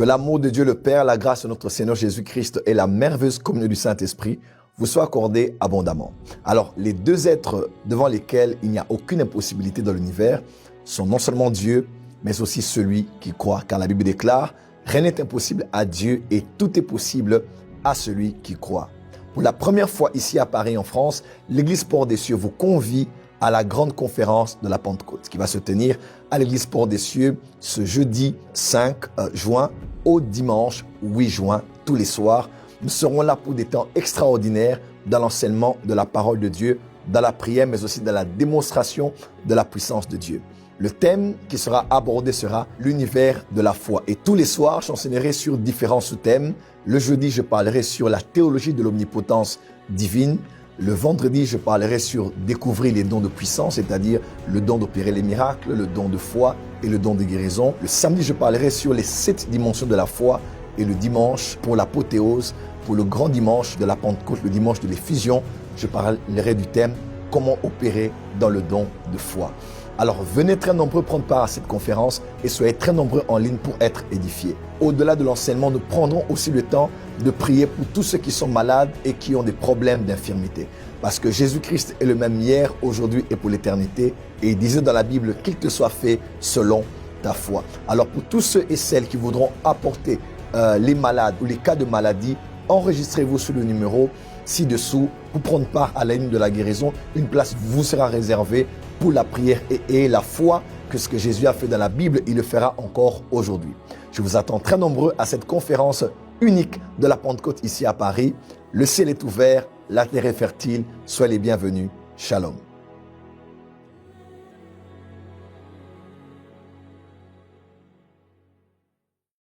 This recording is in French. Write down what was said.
Que l'amour de Dieu le Père, la grâce de notre Seigneur Jésus-Christ et la merveilleuse communion du Saint-Esprit vous soient accordés abondamment. Alors, les deux êtres devant lesquels il n'y a aucune impossibilité dans l'univers sont non seulement Dieu, mais aussi celui qui croit. Car la Bible déclare, rien n'est impossible à Dieu et tout est possible à celui qui croit. Pour la première fois ici à Paris en France, l'Église Port des Cieux vous convie à la grande conférence de la Pentecôte qui va se tenir à l'Église Port des Cieux ce jeudi 5 juin au dimanche 8 juin, tous les soirs. Nous serons là pour des temps extraordinaires dans l'enseignement de la parole de Dieu, dans la prière, mais aussi dans la démonstration de la puissance de Dieu. Le thème qui sera abordé sera l'univers de la foi. Et tous les soirs, j'enseignerai sur différents sous-thèmes. Le jeudi, je parlerai sur la théologie de l'omnipotence divine. Le vendredi, je parlerai sur découvrir les dons de puissance, c'est-à-dire le don d'opérer les miracles, le don de foi et le don de guérison. Le samedi, je parlerai sur les 7 dimensions de la foi. Et le dimanche, pour l'apothéose, pour le grand dimanche de la Pentecôte, le dimanche de l'effusion, je parlerai du thème « Comment opérer dans le don de foi ». Alors venez très nombreux prendre part à cette conférence et soyez très nombreux en ligne pour être édifiés. Au-delà de l'enseignement, nous prendrons aussi le temps de prier pour tous ceux qui sont malades et qui ont des problèmes d'infirmité. Parce que Jésus-Christ est le même hier, aujourd'hui et pour l'éternité. Et il disait dans la Bible qu'il te soit fait selon ta foi. Alors pour tous ceux et celles qui voudront apporter les malades ou les cas de maladie, enregistrez-vous sur le numéro ci-dessous pour prendre part à la ligne de la guérison. Une place vous sera réservée pour la prière et la foi que ce que Jésus a fait dans la Bible, il le fera encore aujourd'hui. Je vous attends très nombreux à cette conférence unique de la Pentecôte ici à Paris. Le ciel est ouvert, la terre est fertile. Soyez les bienvenus. Shalom.